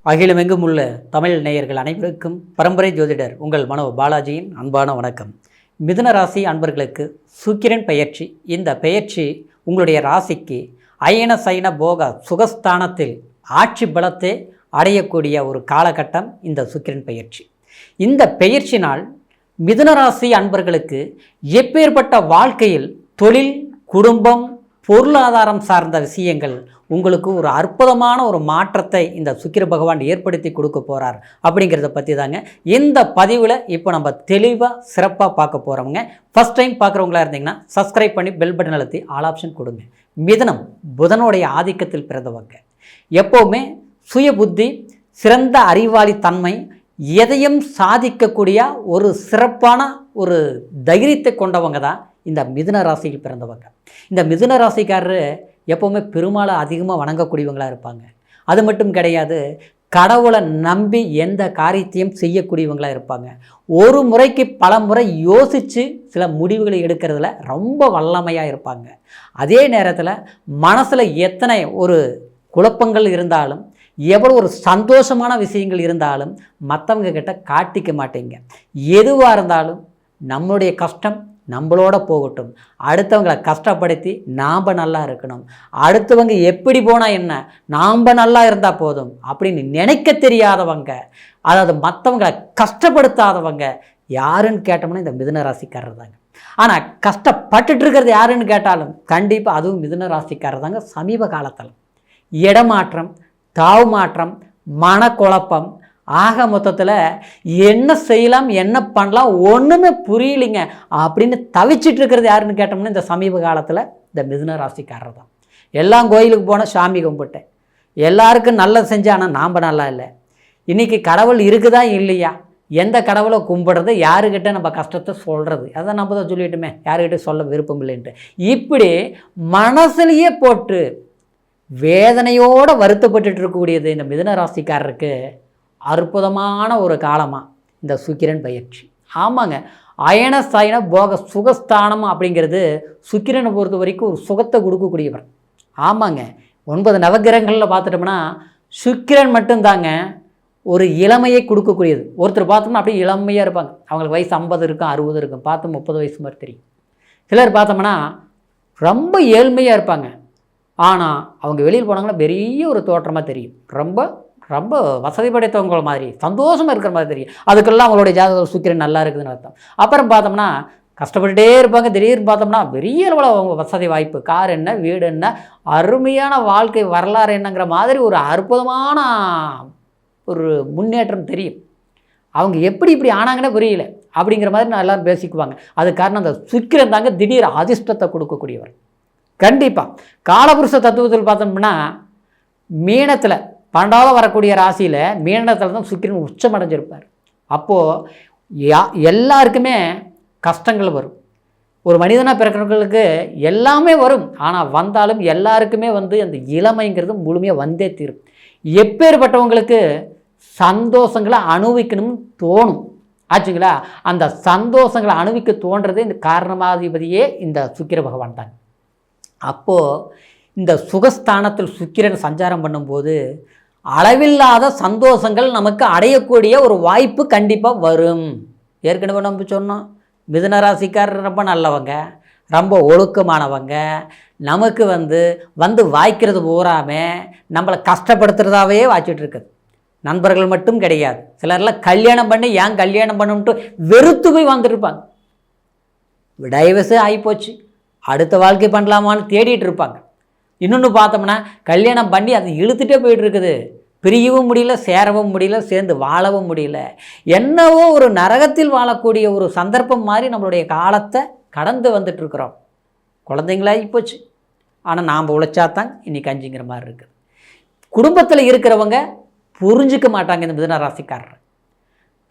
அகிலமெங்கும் உள்ள தமிழ் நேயர்கள் அனைவருக்கும் பரம்பரை ஜோதிடர் உங்கள் மனோ பாலாஜியின் அன்பான வணக்கம். மிதுன ராசி அன்பர்களுக்கு சுக்கிரன் பெயர்ச்சி. இந்த பெயர்ச்சி உங்களுடைய ராசிக்கு அயன சயன போக சுகஸ்தானத்தில் ஆட்சி பலத்தை அடையக்கூடிய ஒரு காலகட்டம் இந்த சுக்கிரன் பெயர்ச்சி. இந்த பெயர்ச்சினால் மிதுன ராசி அன்பர்களுக்கு எப்பேற்பட்ட வாழ்க்கையில் தொழில், குடும்பம், பொருளாதாரம் சார்ந்த விஷயங்கள் உங்களுக்கு ஒரு அற்புதமான ஒரு மாற்றத்தை இந்த சுக்கிர பகவான் ஏற்படுத்தி கொடுக்க போகிறார் அப்படிங்கிறத பற்றி தாங்க இந்த பதிவில் இப்போ நம்ம தெளிவாக சிறப்பாக பார்க்க போகிறோமுங்க. ஃபஸ்ட் டைம் பார்க்குறவங்களா இருந்தீங்கன்னா சப்ஸ்கிரைப் பண்ணி பெல் பட்டன் அழுத்தி ஆல் ஆப்ஷன் கொடுங்க. மிதுனம் புதனுடைய ஆதிக்கத்தில் பிறந்தவங்க. எப்போவுமே சுய புத்தி, சிறந்த அறிவாளி தன்மை, எதையும் சாதிக்கக்கூடிய ஒரு சிறப்பான ஒரு தைரியத்தை கொண்டவங்க தான் இந்த மிதுன ராசியில் பிறந்தவங்க. இந்த மிதுன ராசிக்காரரு எப்போவுமே பெருமாளை அதிகமாக வணங்கக்கூடியவங்களாக இருப்பாங்க. அது மட்டும் கிடையாது, கடவுளை நம்பி எந்த காரியத்தையும் செய்யக்கூடியவங்களாக இருப்பாங்க. ஒரு முறைக்கு பல முறை யோசித்து சில முடிவுகளை எடுக்கிறதுல ரொம்ப வல்லமையாக இருப்பாங்க. அதே நேரத்தில் மனசில் எத்தனை ஒரு குழப்பங்கள் இருந்தாலும், எவ்வளோ ஒரு சந்தோஷமான விஷயங்கள் இருந்தாலும் மற்றவங்க கிட்ட காட்டிக்க மாட்டீங்க. எதுவாக இருந்தாலும் நம்மளுடைய கஷ்டம் நம்மளோட போகட்டும், அடுத்தவங்களை கஷ்டப்படுத்தி நாம் நல்லா இருக்கணும், அடுத்தவங்க எப்படி போனால் என்ன, நாம் நல்லா இருந்தால் போதும் அப்படின்னு நினைக்க தெரியாதவங்க, அதாவது மற்றவங்களை கஷ்டப்படுத்தாதவங்க யாருன்னு கேட்டோம்னா இந்த மிதுன ராசிக்காரர் தாங்க. ஆனால் கஷ்டப்பட்டுட்டு இருக்கிறது யாருன்னு கேட்டாலும் கண்டிப்பாக அதுவும் மிதுன ராசிக்காரர் தாங்க. சமீப காலத்தில் இடமாற்றம், தாவு மாற்றம், மனக்குழப்பம், ஆக மொத்தத்தில் என்ன செய்யலாம் என்ன பண்ணலாம் ஒன்றுமே புரியலைங்க அப்படின்னு தவிச்சிட்டு இருக்கிறது யாருன்னு கேட்டோம்னா இந்த சமீப காலத்தில் இந்த மிதுன ராசிக்காரர் தான். எல்லாம் கோயிலுக்கு போனால் சாமி கும்பிட்டேன், எல்லாருக்கும் நல்லது செஞ்சேன், ஆனால் நாம் நல்லா இல்லை. இன்றைக்கி கடவுள் இருக்குதா இல்லையா, எந்த கடவுளை கும்பிடுறது, யாருக்கிட்ட நம்ம கஷ்டத்தை சொல்கிறது, அதை நம்ம தான் சொல்லிவிட்டுமே, யாருக்கிட்ட சொல்ல விருப்பம் இல்லைன்ட்டு இப்படி மனசுலையே போட்டு வேதனையோடு வருத்தப்பட்டு இருக்கக்கூடியது இந்த மிதுன ராசிக்காரருக்கு அற்புதமான ஒரு காலமாக இந்த சுக்கிரன் பயிற்சி. ஆமாங்க, அயன சயன போக சுகஸ்தானம் அப்படிங்கிறது சுக்கிரனை பொறுத்த வரைக்கும் ஒரு சுகத்தை கொடுக்கக்கூடியவர். ஆமாங்க, 9 நவகிரகங்களில் பார்த்துட்டோம்னா சுக்கிரன் மட்டும்தாங்க ஒரு இளமையை கொடுக்கக்கூடியது. ஒருத்தர் பார்த்தோம்னா அப்படியே இளமையாக இருப்பாங்க, அவங்களுக்கு வயசு 50 இருக்கும், 60 இருக்கும், பார்த்து 30 வயசு மாதிரி தெரியும். சிலர் பார்த்தோம்னா ரொம்ப ஏழ்மையாக இருப்பாங்க, ஆனால் அவங்க வெளியில் போனாங்கன்னா பெரிய ஒரு தோற்றமாக தெரியும், ரொம்ப ரொம்ப வசதி படைத்தவங்க மாதிரி சந்தோஷமாக இருக்கிற மாதிரி தெரியும். அதுக்கெல்லாம் அவங்களுடைய ஜாதக சுக்கிரன் நல்லா இருக்குதுன்னு அர்த்தம். அப்புறம் பார்த்தோம்னா கஷ்டப்பட்டுட்டே இருப்பாங்க, திடீர்னு பார்த்தோம்னா பெரிய அளவில் அவங்க வசதி வாய்ப்பு, கார் என்ன, வீடு என்ன, அருமையான வாழ்க்கை வரலாறு என்னங்கிற மாதிரி ஒரு அற்புதமான ஒரு முன்னேற்றம் தெரியும். அவங்க எப்படி இப்படி ஆனாங்கன்னே புரியல அப்படிங்கிற மாதிரி நான் எல்லோரும் பேசிக்குவாங்க. அது காரணம் அந்த சுக்கிரன் தாங்க திடீர் அதிர்ஷ்டத்தை கொடுக்கக்கூடியவர். கண்டிப்பாக காலபுருஷ தத்துவத்தில் பார்த்தோம்னா மீனத்தில் 12ஆவது வரக்கூடிய ராசியில் மீனத்தில் தான் சுக்கிரன் உச்சமடைஞ்சிருப்பார். அப்போது எல்லாருக்குமே கஷ்டங்கள் வரும். ஒரு மனிதனாக பிறக்கிறவங்களுக்கு எல்லாமே வரும், ஆனால் வந்தாலும் எல்லாருக்குமே அந்த இளமைங்கிறது முழுமையாக வந்தே தீரும். எப்பேற்பட்டவங்களுக்கு சந்தோஷங்களை அனுபவிக்கணும்னு தோணும் ஆச்சுங்களா, அந்த சந்தோஷங்களை அனுபவிக்க தோன்றது இந்த காரணமாதிபதியே இந்த சுக்கிர பகவான் தான். அப்போது இந்த சுகஸ்தானத்தில் சுக்கிரன் சஞ்சாரம் பண்ணும்போது அளவில்லாத சந்தோஷங்கள் நமக்கு அடையக்கூடிய ஒரு வாய்ப்பு கண்டிப்பாக வரும். ஏற்கனவே நம்ம சொன்னோம், மிதுன ராசிக்காரர் ரொம்ப நல்லவங்க, ரொம்ப ஒழுக்கமானவங்க, நமக்கு வந்து வாய்க்கிறது பூராமே நம்மளை கஷ்டப்படுத்துகிறதாவே வாய்ச்சிட்டு இருக்குது. நண்பர்கள் மட்டும் கிடையாது, சிலர்லாம் கல்யாணம் பண்ணி ஏன் கல்யாணம் பண்ணணுன்ட்டு வெறுத்து போய் வந்துருப்பாங்க. டைவர்ஸு ஆகிப்போச்சு, அடுத்த வாழ்க்கை பண்ணலாமான்னு தேடிட்டு இருப்பாங்க. இன்னொன்று பார்த்தோம்னா கல்யாணம் பண்ணி அது இழுத்துட்டே போயிட்டு இருக்குது, பிரியவும் முடியல, சேரவும் முடியல, சேர்ந்து வாழவும் முடியல. என்னவோ ஒரு நரகத்தில் வாழக்கூடிய ஒரு சந்தர்ப்பம் மாதிரி நம்மளுடைய காலத்தை கடந்து வந்துட்டுருக்குறோம். குழந்தைங்களாகி போச்சு, ஆனால் நாம் உழைச்சாத்தான் இன்னைக்கு அஞ்சுங்கிற மாதிரி இருக்குது. குடும்பத்தில் இருக்கிறவங்க புரிஞ்சிக்க மாட்டாங்க இந்த மிதுன ராசிக்காரர்.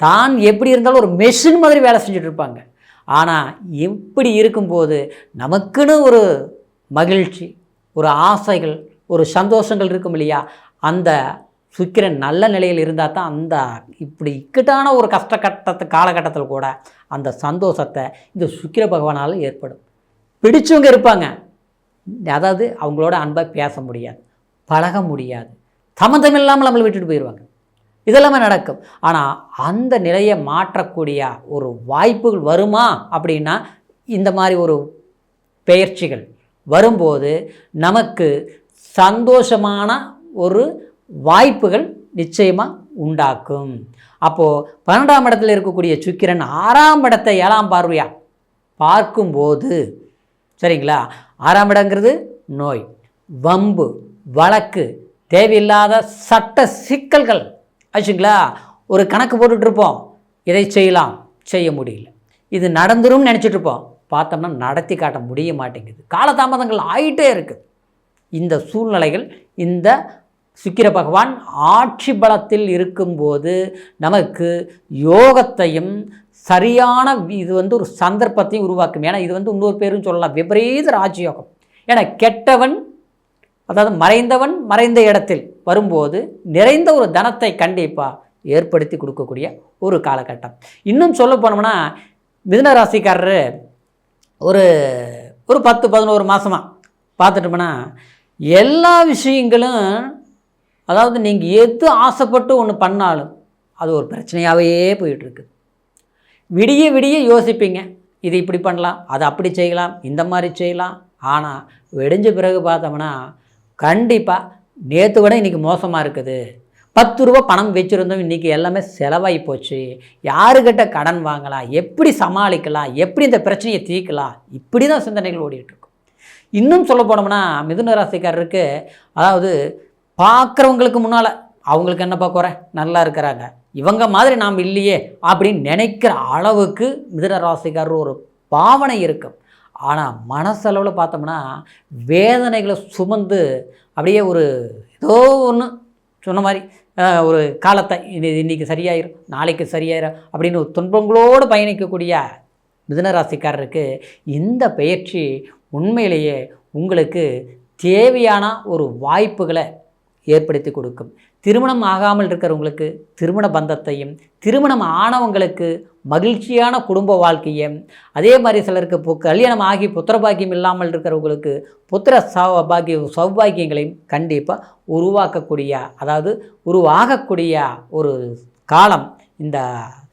தான் எப்படி இருந்தாலும் ஒரு மெஷின் மாதிரி வேலை செஞ்சுட்டு இருப்பாங்க. ஆனால் எப்படி இருக்கும்போது நமக்குன்னு ஒரு மகிழ்ச்சி, ஒரு ஆசைகள், ஒரு சந்தோஷங்கள் இருக்கும் இல்லையா, அந்த சுக்கிரன் நல்ல நிலையில் இருந்தால் தான் அந்த இப்படி இக்கட்டான ஒரு காலகட்டத்தில் கூட அந்த சந்தோஷத்தை இந்த சுக்கிர பகவானால் ஏற்படும். பிடிச்சவங்க இருப்பாங்க, அதாவது அவங்களோட அன்பாக பேச முடியாது, பழக முடியாது, சம்மந்தம் இல்லாமல் நம்மளை விட்டுட்டு போயிடுவாங்க. இதெல்லாமே நடக்கும். ஆனால் அந்த நிலையை மாற்றக்கூடிய ஒரு வாய்ப்புகள் வருமா அப்படின்னா, இந்த மாதிரி ஒரு பெயர்ச்சிகள் வரும்போது நமக்கு சந்தோஷமான ஒரு வாய்ப்புகள் நிச்சயமாக உண்டாக்கும். அப்போது 12ஆம் இடத்தில் இருக்கக்கூடிய சுக்கிரன் 6ஆம் இடத்தை 7ஆம் பார்வையா பார்க்கும்போது, சரிங்களா, 6ஆம் இடங்கிறது நோய், வம்பு, வழக்கு, தேவையில்லாத சட்ட சிக்கல்கள் ஆச்சுங்களா. ஒரு கணக்கு போட்டுட்ருப்போம், இதை செய்யலாம், செய்ய முடியல, இது நடந்துரும் நினச்சிட்ருப்போம், பார்த்தோம்னா நடத்தி காட்ட முடிய மாட்டேங்குது, காலதாமதங்கள் ஆகிட்டே இருக்குது. இந்த சூழ்நிலைகள் இந்த சுக்கிர பகவான் ஆட்சி பலத்தில் இருக்கும்போது நமக்கு யோகத்தையும் சரியான இது ஒரு சந்தர்ப்பத்தையும் உருவாக்கும். ஏன்னா இது இன்னொரு பேரும் சொல்லலாம், விபரீத ராஜயோகம். ஏன்னா கெட்டவன், அதாவது மறைந்தவன் மறைந்த இடத்தில் வரும்போது நிறைந்த ஒரு தனத்தை கண்டிப்பாக ஏற்படுத்தி கொடுக்கக்கூடிய ஒரு காலகட்டம். இன்னும் சொல்ல போனோம்னா, மிதுன ராசிக்காரரு ஒரு 10-11 மாதமாக பார்த்துட்டோம்னா எல்லா விஷயங்களும், அதாவது நீங்கள் எது ஆசைப்பட்டு ஒன்று பண்ணாலும் அது ஒரு பிரச்சனையாகவே போயிட்டுருக்கு. விடிய விடிய யோசிப்பீங்க, இது இப்படி பண்ணலாம், அதை அப்படி செய்யலாம், இந்த மாதிரி செய்யலாம். ஆனால் வெடிஞ்ச பிறகு பார்த்தோம்னா கண்டிப்பாக நேற்று விட இன்றைக்கி மோசமாக இருக்குது. 10 ரூபா பணம் வச்சுருந்தோம், இன்றைக்கி எல்லாமே செலவாகி போச்சு. யாருக்கிட்ட கடன் வாங்கலாம், எப்படி சமாளிக்கலாம், எப்படி இந்த பிரச்சனையை தீர்க்கலாம், இப்படி தான் சிந்தனைகள் ஓடிட்டுருக்கும். இன்னும் சொல்ல போனோம்னா மிதுன ராசிக்காரருக்கு, அதாவது பார்க்குறவங்களுக்கு முன்னால் அவங்களுக்கு என்னப்பா குறை, நல்லா இருக்கிறாங்க, இவங்க மாதிரி நாம் இல்லையே அப்படின்னு நினைக்கிற அளவுக்கு மிதுன ராசிக்காரர் ஒரு பாவனை இருக்கும். ஆனால் மனசளவில் பார்த்தோம்னா வேதனைகளை சுமந்து அப்படியே ஒரு ஏதோ ஒன்று சொன்ன மாதிரி ஒரு காலத்தை இன்றைக்கி சரியாயிரும், நாளைக்கு சரியாயிரும் அப்படின்னு ஒரு துன்பங்களோடு பயணிக்கக்கூடிய மிதுன ராசிக்காரருக்கு இந்த பயிற்சி உண்மையிலேயே உங்களுக்கு தேவையான ஒரு வாய்ப்புகளை ஏற்படுத்தி கொடுக்கும். திருமணம் ஆகாமல் இருக்கிறவங்களுக்கு திருமண பந்தத்தையும், திருமணம் ஆனவங்களுக்கு மகிழ்ச்சியான குடும்ப வாழ்க்கையும், அதே மாதிரி சிலருக்கு கல்யாணம் ஆகி புத்திர பாக்கியம் இல்லாமல் இருக்கிறவங்களுக்கு புத்திர சௌபாகியங்களையும் கண்டிப்பாக உருவாக்கக்கூடிய, அதாவது உருவாகக்கூடிய ஒரு காலம் இந்த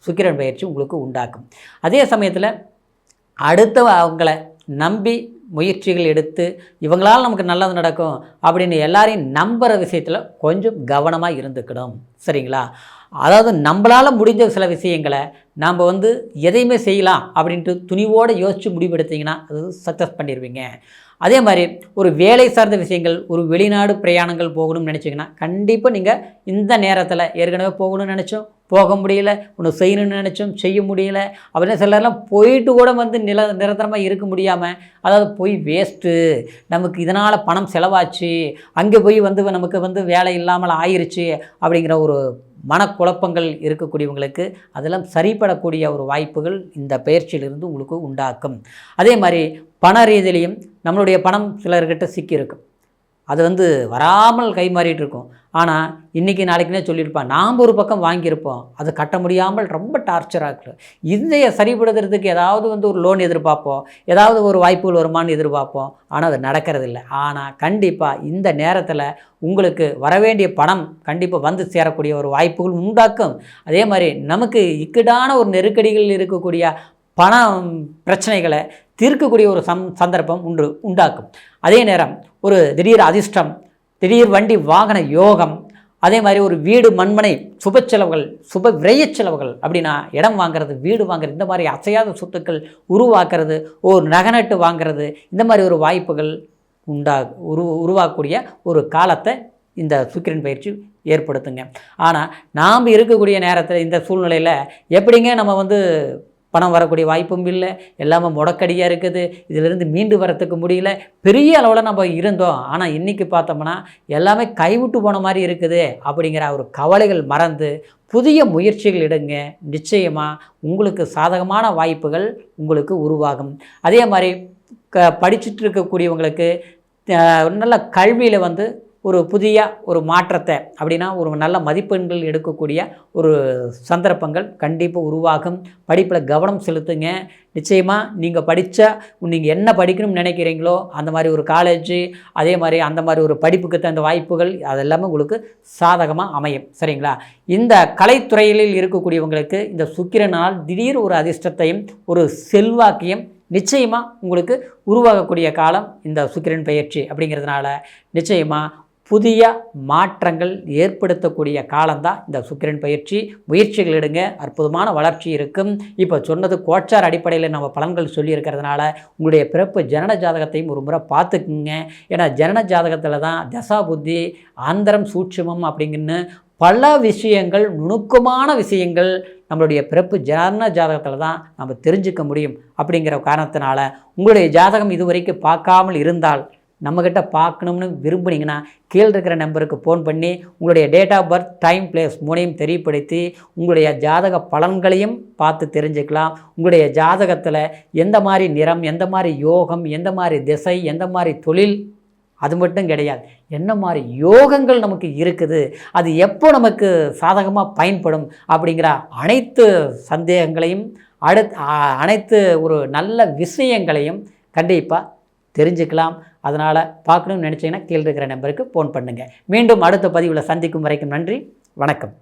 சுக்கிரன் பயிற்சி உங்களுக்கு உண்டாக்கும். அதே சமயத்தில் அவங்கள நம்பி முயற்சிகள் எடுத்து இவங்களால் நமக்கு நல்லது நடக்கும் அப்படின்னு எல்லாரையும் நம்புகிற விஷயத்தில் கொஞ்சம் கவனமாக இருந்துக்கணும், சரிங்களா. அதாவது நம்மளால் முடிஞ்ச சில விஷயங்களை நாம் எதையுமே செய்யலாம் அப்படின்ட்டு துணிவோடு யோசித்து முடிவெடுத்திங்கன்னா அது சக்ஸஸ் பண்ணிடுவீங்க. அதே மாதிரி ஒரு வேலை சார்ந்த விஷயங்கள், ஒரு வெளிநாடு பிரயாணங்கள் போகணும்னு நினச்சிங்கன்னா கண்டிப்பாக நீங்கள் இந்த நேரத்தில், ஏற்கனவே போகணும்னு நினச்சோம் போக முடியல, ஒன்று செய்யணும்னு நினச்சோம் செய்ய முடியல அப்படின்னு சிலர்லாம் போயிட்டு கூட நிரந்தரமாக இருக்க முடியாமல், அதாவது போய் வேஸ்ட்டு, நமக்கு இதனால் பணம் செலவாச்சு, அங்கே போய் நமக்கு வேலை இல்லாமல் ஆயிடுச்சு அப்படிங்கிற ஒரு மனக்குழப்பங்கள் இருக்கக்கூடியவங்களுக்கு அதெல்லாம் சரிப்படக்கூடிய ஒரு வாய்ப்புகள் இந்த பயிற்சியிலிருந்து உங்களுக்கு உண்டாக்கும். அதே மாதிரி பண ரீதியிலையும் நம்மளுடைய பணம் சிலர்கிட்ட சிக்கியிருக்கும், அது வராமல் கை மாறிட்டு இருக்கும். ஆனால் இன்றைக்கி நாளைக்குன்னே சொல்லியிருப்பான், நாம் ஒரு பக்கம் வாங்கியிருப்போம், அதை கட்ட முடியாமல் ரொம்ப டார்ச்சராக இருக்கும். இதையை சரிப்படுத்துறதுக்கு ஏதாவது ஒரு லோன் எதிர்பார்ப்போம், ஏதாவது ஒரு வாய்ப்புகள் வருமானு எதிர்பார்ப்போம், ஆனால் அது நடக்கிறதில்ல. ஆனால் கண்டிப்பாக இந்த நேரத்தில் உங்களுக்கு வரவேண்டிய பணம் கண்டிப்பாக சேரக்கூடிய ஒரு வாய்ப்புகள் உண்டாக்கும். அதே மாதிரி நமக்கு இக்கட்டான ஒரு நெருக்கடிகள் இருக்கக்கூடிய பண பிரச்சனைகளை தீர்க்கக்கூடிய ஒரு சந்தர்ப்பம் உண்டாக்கும். அதே நேரம் ஒரு திடீர் அதிர்ஷ்டம், திடீர் வண்டி வாகன யோகம், அதே மாதிரி ஒரு வீடு மண்மனை சுப செலவுகள், சுப விரய செலவுகள் அப்படின்னா இடம் வாங்கிறது, வீடு வாங்கிறது, இந்த மாதிரி அசையாத சொத்துக்கள் உருவாக்குறது, ஒரு நகநட்டு வாங்கிறது, இந்த மாதிரி ஒரு வாய்ப்புகள் உருவாக்கக்கூடிய ஒரு காலத்தை இந்த சுக்கிரன் பயிற்சி ஏற்படுத்துங்க. ஆனால் நாம் இருக்கக்கூடிய நேரத்தில் இந்த சூழ்நிலையில் எப்படிங்க நம்ம பணம் வரக்கூடிய வாய்ப்பும் இல்லை, எல்லாமே முடக்கடியாக இருக்குது, இதிலிருந்து மீண்டு வரத்துக்கு முடியல, பெரிய அளவில் நம்ம இருந்தோம், ஆனால் இன்றைக்கி பார்த்தோம்னா எல்லாமே கைவிட்டு போன மாதிரி இருக்குது அப்படிங்கிற ஒரு கவலைகள் மறந்து புதிய முயற்சிகள் எடுங்க. நிச்சயமாக உங்களுக்கு சாதகமான வாய்ப்புகள் உங்களுக்கு உருவாகும். அதே மாதிரி படிச்சுட்டு இருக்கக்கூடியவங்களுக்கு நல்ல கல்வியில் ஒரு புதிய ஒரு மாற்றத்தை அப்படின்னா ஒரு நல்ல மதிப்பெண்கள் எடுக்கக்கூடிய ஒரு சந்தர்ப்பங்கள் கண்டிப்பாக உருவாகும். படிப்பில் கவனம் செலுத்துங்க. நிச்சயமாக நீங்கள் நீங்கள் என்ன படிக்கணும்னு நினைக்கிறீங்களோ அந்த மாதிரி ஒரு காலேஜு, அதே மாதிரி அந்த மாதிரி ஒரு படிப்புக்கு தகுந்த வாய்ப்புகள் அதெல்லாமே உங்களுக்கு சாதகமாக அமையும். சரிங்களா? இந்த கலைத்துறையில் இருக்கக்கூடியவங்களுக்கு இந்த சுக்கிரனால் திடீர் ஒரு அதிர்ஷ்டத்தையும் ஒரு செல்வாக்கையும் நிச்சயமாக உங்களுக்கு உருவாகக்கூடிய காலம் இந்த சுக்கிரன் பெயர்ச்சி அப்படிங்கிறதுனால நிச்சயமாக புதிய மாற்றங்கள் ஏற்படுத்தக்கூடிய காலம்தான் இந்த சுக்கிரன் பயிற்சி. முயற்சிகள் எடுங்க, அற்புதமான வளர்ச்சி இருக்கும். இப்போ சொன்னது கோச்சார் அடிப்படையில் நம்ம பலன்கள் சொல்லியிருக்கிறதுனால உங்களுடைய பிறப்பு ஜனன ஜாதகத்தையும் ஒரு முறை பார்த்துக்குங்க. ஏன்னா ஜனன ஜாதகத்தில் தான் தசா புத்தி ஆந்தரம் சூட்சுமம் அப்படிங்கன்னு பல விஷயங்கள், நுணுக்கமான விஷயங்கள் நம்மளுடைய பிறப்பு ஜனன ஜாதகத்தில் தான் நம்ம தெரிஞ்சுக்க முடியும். அப்படிங்கிற காரணத்தினால உங்களுடைய ஜாதகம் இதுவரைக்கும் பார்க்காமல் இருந்தால் நம்மக்கிட்ட பார்க்கணும்னு விரும்புனீங்கன்னா கீழே இருக்கிற நம்பருக்கு ஃபோன் பண்ணி உங்களுடைய date of birth, time, place மூணையும் தெரியப்படுத்தி உங்களுடைய ஜாதக பலன்களையும் பார்த்து தெரிஞ்சுக்கலாம். உங்களுடைய ஜாதகத்தில் எந்த மாதிரி நிறம், எந்த மாதிரி யோகம், எந்த மாதிரி திசை, எந்த மாதிரி தொழில், அது மட்டும் கிடையாது, என்ன மாதிரி யோகங்கள் நமக்கு இருக்குது, அது எப்போ நமக்கு சாதகமாக பயன்படும் அப்படிங்கிற அனைத்து சந்தேகங்களையும் அனைத்து ஒரு நல்ல விஷயங்களையும் கண்டிப்பாக தெரிஞ்சுக்கலாம். அதனால் பார்க்கணும்னு நினச்சிங்கன்னா கீழே இருக்கிற நம்பருக்கு ஃபோன் பண்ணுங்கள். மீண்டும் அடுத்த பதிவில் சந்திக்கும் வரைக்கும் நன்றி, வணக்கம்.